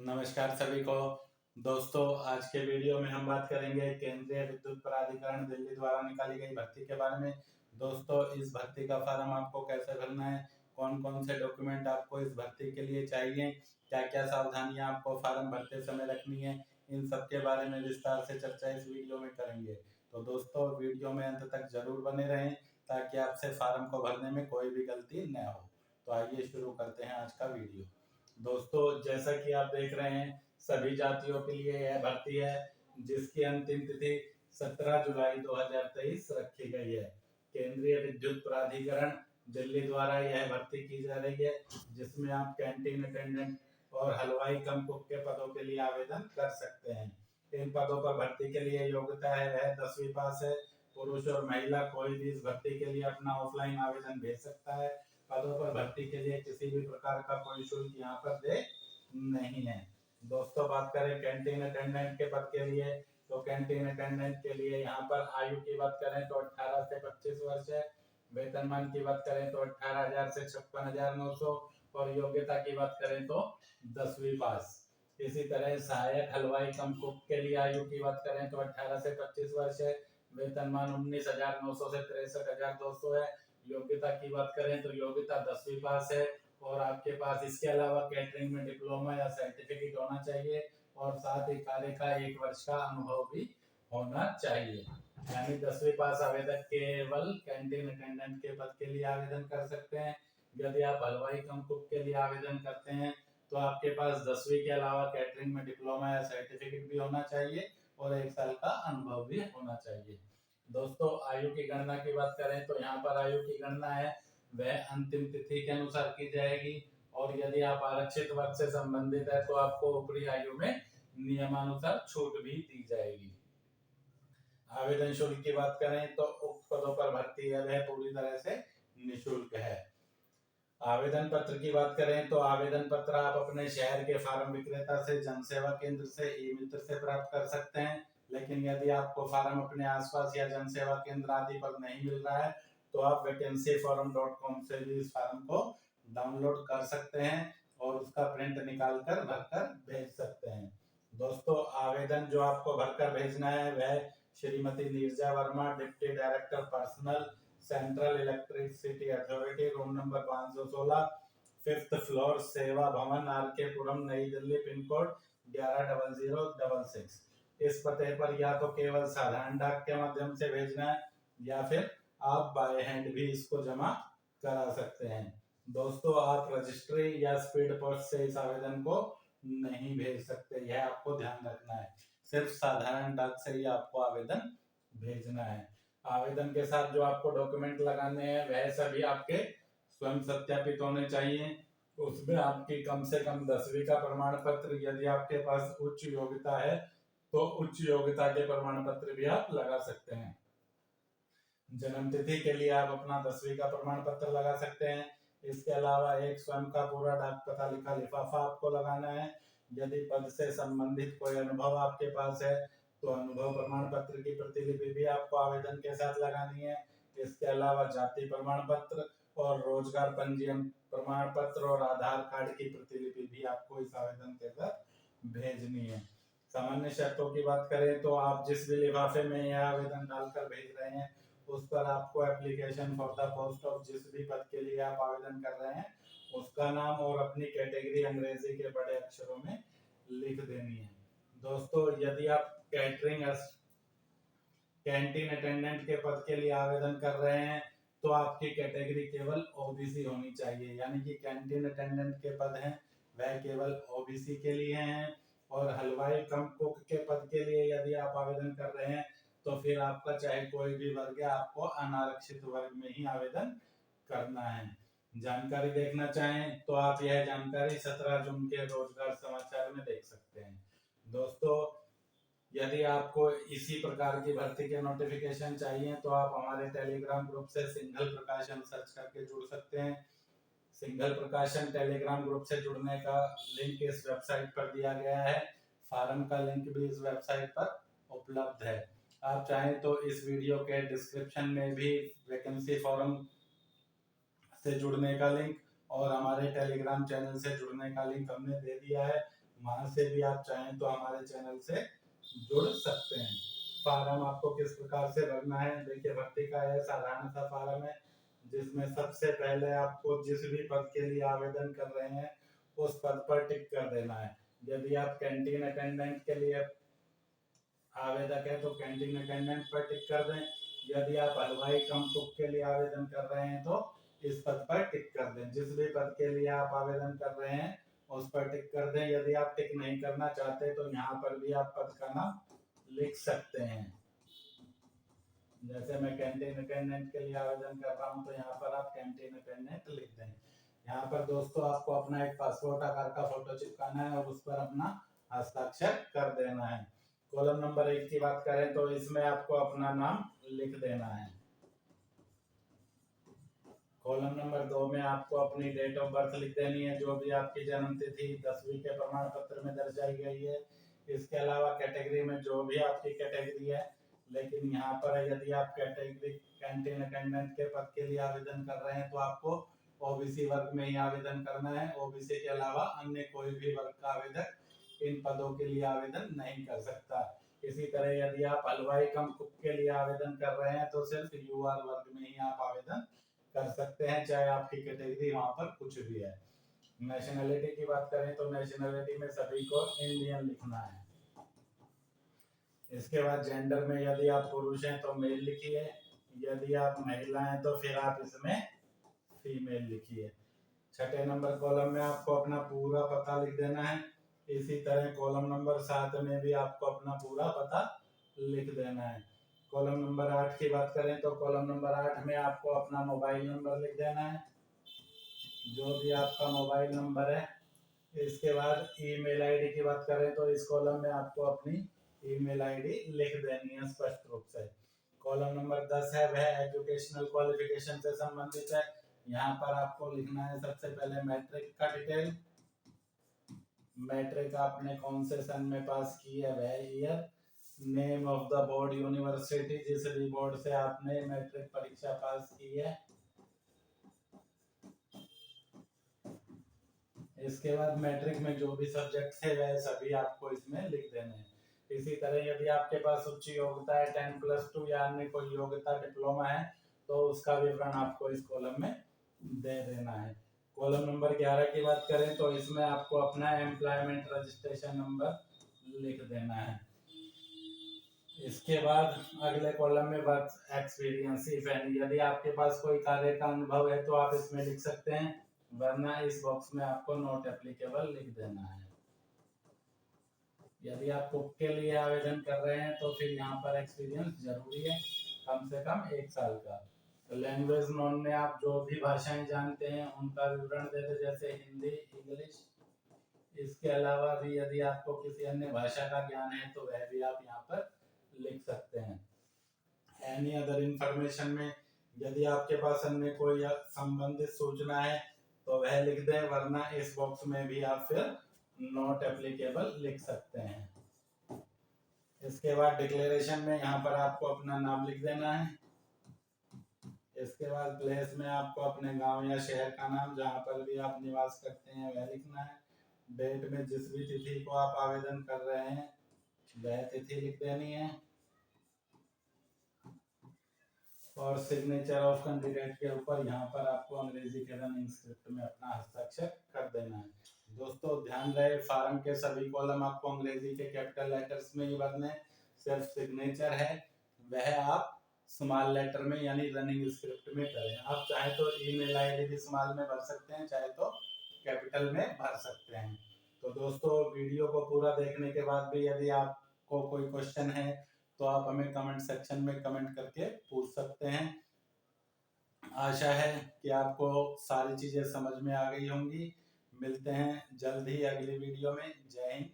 नमस्कार सभी को। दोस्तों, आज के वीडियो में हम बात करेंगे केंद्रीय विद्युत प्राधिकरण दिल्ली द्वारा निकाली गई भर्ती के बारे में। दोस्तों, इस भर्ती का फॉर्म आपको कैसे भरना है, कौन कौन से डॉक्यूमेंट आपको इस भर्ती के लिए चाहिए, क्या क्या सावधानियां आपको फॉर्म भरते समय रखनी है, इन सब के बारे में विस्तार से चर्चा इस वीडियो में करेंगे। तो दोस्तों, वीडियो में अंत तक जरूर बने रहें ताकि आपसे फॉर्म को भरने में कोई भी गलती न हो। तो आइए शुरू करते हैं आज का वीडियो। दोस्तों, जैसा कि आप देख रहे हैं, सभी जातियों के लिए यह भर्ती है जिसकी अंतिम तिथि 17 जुलाई 2023 रखी गई है। केंद्रीय विद्युत प्राधिकरण दिल्ली द्वारा यह भर्ती की जा रही है, जिसमें आप कैंटीन अटेंडेंट और हलवाई कम कुक के पदों के लिए आवेदन कर सकते हैं। इन पदों पर भर्ती के लिए योग्यता है वह 10वीं पास है। पुरुष और महिला कोई भी इस भर्ती के लिए अपना ऑफलाइन आवेदन भेज सकता है। पदों पर भर्ती के लिए किसी भी प्रकार का कोई शुल्क यहाँ पर दे नहीं है। दोस्तों, बात करें कैंटीन अटेंडेंट के पद के लिए, तो कैंटीन अटेंडेंट के लिए यहाँ पर आयु की बात करें तो 18 से 25 वर्ष है। वेतनमान की बात करें तो 18,000 से 56,900 और योग्यता की बात करें तो 10वीं पास। इसी तरह सहायक हलवाई कम कुक के लिए आयु की बात करें तो 18 से 25 वर्ष है। वेतनमान 19,900 से 63,200 है। योग्यता की बात करें तो योग्यता 10वीं पास है और आपके पास इसके अलावा कैटरिंग में डिप्लोमा या सर्टिफिकेट होना चाहिए और साथ ही कार्य का 1 वर्ष का अनुभव भी होना चाहिए। यानी 10वीं पास आवेदक केवल कैंटीन अटेंडेंट के पद के लिए आवेदन कर सकते हैं। यदि आप हलवाई कम कुक के लिए आवेदन करते हैं तो आपके पास 10वीं के अलावा कैटरिंग में डिप्लोमा या सर्टिफिकेट भी होना चाहिए और 1 साल का अनुभव भी होना चाहिए। दोस्तों, आयु की गणना की बात करें तो यहाँ पर आयु की गणना है वह अंतिम तिथि के अनुसार की जाएगी और यदि आप आरक्षित वर्ग से संबंधित है तो आपको ऊपरी आयु में नियमानुसार छूट भी दी जाएगी। आवेदन शुल्क की बात करें तो उक्त पदों पर भर्ती है वह पूरी तरह से निःशुल्क है। आवेदन पत्र की बात करें तो आवेदन पत्र आप अपने शहर के फार्म विक्रेता से, जन सेवा केंद्र से, ई मित्र से प्राप्त कर सकते हैं। लेकिन यदि आपको फार्म अपने आसपास या जन सेवा केंद्र आदि पर नहीं मिल रहा है तो आप vacancyforum.com से भी इस फार्म को डाउनलोड कर सकते हैं और उसका प्रिंट निकाल कर भरकर भेज सकते हैं। दोस्तों, आवेदन जो आपको भरकर भेजना है वह Shrimati Neerja Verma, deputy director personnel, central electricity authority, room number 516, 5th floor, सेवा भवन, आरके पुरम, नई दिल्ली, पिन कोड 110066। इस पते पर या तो केवल साधारण डाक के माध्यम से भेजना है या फिर आप बाय हैंड भी इसको जमा करा सकते हैं। दोस्तों, आप रजिस्ट्री या स्पीड पोस्ट से इस आवेदन को नहीं भेज सकते, यह आपको ध्यान रखना है। सिर्फ साधारण डाक से ही आपको आवेदन भेजना है। आवेदन के साथ जो आपको डॉक्यूमेंट लगाने हैं वह सभी आपके स्वयं सत्यापित होने चाहिए। उसमें आपकी कम से कम 10वीं का प्रमाण पत्र, यदि आपके पास उच्च योग्यता है तो उच्च योग्यता के प्रमाण पत्र भी आप लगा सकते हैं। जन्म तिथि के लिए आप अपना 10वीं का प्रमाण पत्र लगा सकते हैं। इसके अलावा एक स्वयं का पूरा डाक पता लिखा लिफाफा आपको लगाना है। यदि पद से संबंधित कोई अनुभव आपके पास है तो अनुभव प्रमाण पत्र की प्रतिलिपि भी आपको आवेदन के साथ लगानी है। इसके अलावा जाति प्रमाण पत्र और रोजगार पंजीयन प्रमाण पत्र और आधार कार्ड की प्रतिलिपि भी आपको इस आवेदन के साथ भेजनी है। सामान्य शर्तों की बात करें तो आप जिस भी लिफाफे में यह आवेदन डालकर भेज रहे हैं उस पर आपको application for the post of जिस भी पद के लिए आप आवेदन कर रहे हैं उसका नाम और अपनी कैटेगरी अंग्रेजी के बड़े अक्षरों में लिख देनी है। दोस्तों, यदि आप कैंटीन अटेंडेंट के पद के लिए आवेदन कर रहे हैं तो आपकी कैटेगरी केवल ओबीसी होनी चाहिए, यानी कि कैंटीन अटेंडेंट के पद हैं वह केवल ओबीसी के लिए हैं। और हलवाई कम कुक के पद के लिए यदि आप आवेदन कर रहे हैं तो फिर आपका चाहे कोई भी वर्ग है, आपको अनारक्षित वर्ग में ही आवेदन करना है। जानकारी देखना चाहें तो आप यह जानकारी 17 जून के रोजगार समाचार में देख सकते हैं। दोस्तों, यदि आपको इसी प्रकार की भर्ती के नोटिफिकेशन चाहिए तो आप हमारे टेलीग्राम ग्रुप से सिंघल प्रकाशन सर्च करके जुड़ सकते हैं। सिंघल प्रकाशन टेलीग्राम ग्रुप से जुड़ने का लिंक इस वेबसाइट पर दिया गया है। फार्म का लिंक भी इस वेबसाइट पर उपलब्ध है। आप चाहें तो इस वीडियो के डिस्क्रिप्शन में भी वैकेंसी फॉर्म से जुड़ने का लिंक और हमारे टेलीग्राम चैनल से जुड़ने का लिंक हमने दे दिया है। वहां से भी आप चाहें तो हमारे चैनल से जुड़ सकते हैं। फार्म आपको किस प्रकार से भरना है, देखिए भर्ती का यह साधारण सा फार्म है जिसमें सबसे पहले आपको जिस भी पद के लिए आवेदन कर रहे हैं उस पद पर टिक कर देना है। यदि आप कैंटीन अटेंडेंट के लिए आवेदक है तो कैंटीन अटेंडेंट पर टिक कर दें। यदि आप हलवाई कम कुक के लिए आवेदन कर रहे हैं तो इस पद पर टिक कर दें। जिस भी पद के लिए आप आवेदन कर रहे हैं उस पर टिक कर दें। यदि आप टिक नहीं करना चाहते तो यहाँ पर भी आप पद का नाम लिख सकते हैं। जैसे मैं कैंटीन अटेंडेंट के लिए आवेदन कर रहा हूँ तो यहाँ पर आप कैंटीन अटेंडेंट लिख दें। यहाँ पर दोस्तों आपको अपना एक पासपोर्ट आकार का फोटो चिपकाना है और उस पर अपना हस्ताक्षर कर देना है। कॉलम नंबर 1 की बात करें तो इसमें आपको अपना नाम लिख देना है। कॉलम नंबर 2 में आपको अपनी डेट ऑफ बर्थ लिख देनी है, जो भी आपकी जन्म तिथि 10वीं के प्रमाण पत्र में दर्शाई गई है। इसके अलावा कैटेगरी में जो भी आपकी कैटेगरी है, लेकिन यहाँ पर यदि आप कैटेगरी कैंटीन अटेंडेंट के पद के लिए आवेदन कर रहे हैं तो आपको ओबीसी वर्ग में ही आवेदन करना है। ओबीसी के अलावा अन्य कोई भी वर्ग का आवेदक इन पदों के लिए आवेदन नहीं कर सकता। इसी तरह यदि आप हलवाई कम कुक के लिए आवेदन कर रहे हैं तो सिर्फ यूआर वर्ग में ही आप आवेदन कर सकते हैं, चाहे आपकी कैटेगरी वहां पर कुछ भी है। नेशनलिटी की बात करें तो नेशनलिटी में सभी को इंडियन लिखना है। इसके बाद जेंडर में यदि आप पुरुष हैं तो मेल लिखिए, यदि आप महिला हैं तो फिर आप इसमें फीमेल लिखिए। छठे नंबर कॉलम में आपको अपना पूरा पता लिख देना है। इसी तरह कॉलम नंबर 7 में भी आपको अपना पूरा पता लिख देना है। कॉलम नंबर 8 की बात करें तो कॉलम नंबर 8 में आपको अपना मोबाइल नंबर लिख देना है, जो भी आपका मोबाइल नंबर है। इसके बाद ईमेल आईडी की बात करें तो इस कॉलम में आपको अपनी ईमेल आईडी लिख देनी है स्पष्ट रूप से। कॉलम नंबर 10 है वह एजुकेशनल क्वालिफिकेशन से संबंधित है। यहाँ पर आपको लिखना है सबसे पहले मैट्रिक का डिटेल, मैट्रिक आपने कौन से सन में पास की है वह year, name of the board university जिस भी बोर्ड से आपने मैट्रिक परीक्षा पास की है। इसके बाद मैट्रिक में जो भी सब्जेक्ट थे वह सभी आपको इसमें लिख देने हैं। इसी तरह यदि आपके पास उच्च योग्यता है 10+2 या अन्य कोई योग्यता डिप्लोमा है तो उसका विवरण आपको इस कॉलम में दे देना है। कॉलम नंबर 11 की बात करें तो इसमें आपको अपना एम्प्लॉयमेंट रजिस्ट्रेशन नंबर लिख देना है। इसके बाद अगले कॉलम में वर्क एक्सपीरियंस इफ एनी, यदि आपके पास कोई कार्य का अनुभव है तो आप इसमें लिख सकते हैं, वरना इस बॉक्स में आपको नॉट एप्लीकेबल लिख देना है। यदि आप कुक के लिए आवेदन कर रहे हैं तो फिर यहाँ पर एक्सपीरियंस जरूरी है, कम से कम 1 साल का। लैंग्वेज नॉन में आप जो भी भाषाएं जानते हैं उनका विवरण दे दें, जैसे हिंदी, इंग्लिश। इसके अलावा भी यदि आपको किसी अन्य भाषा का ज्ञान है तो वह भी आप यहाँ पर लिख सकते हैं। एनी अदर इंफॉर्मेशन में यदि आपके पास अन्य कोई संबंधित सूचना है तो वह लिख दें, वरना इस बॉक्स में भी आप फिर नॉट एप्लीकेबल लिख सकते हैं। इसके बाद डिक्लेरेशन में यहाँ पर आपको अपना नाम लिख देना है। इसके बाद प्लेस में आपको अपने गांव या शहर का नाम जहाँ पर भी आप निवास करते हैं वह लिखना है। डेट में जिस भी तिथि को आप आवेदन कर रहे हैं वह तिथि लिख देनी है और सिग्नेचर ऑफ कैंडिडेट के ऊपर यहाँ पर आपको अंग्रेजी के रनिंग स्क्रिप्ट में अपना हस्ताक्षर कर देना है। दोस्तों ध्यान रहे फार्म के सभी कॉलम आपको अंग्रेजी के कैपिटल लेटर्स में ही भरने, सिर्फ सिग्नेचर है वह आप स्मॉल लेटर में यानी रनिंग स्क्रिप्ट में करें। आप चाहे तो ईमेल आईडी भी स्मॉल में भर सकते हैं, चाहे तो कैपिटल में भर सकते हैं। तो दोस्तों वीडियो को पूरा देखने के बाद भी यदि आपको कोई क्वेश्चन है तो आप हमें कमेंट सेक्शन में कमेंट करके पूछ सकते हैं। आशा है कि आपको सारी चीजें समझ में आ गई होंगी। मिलते हैं जल्द ही अगली वीडियो में। जय हिंद।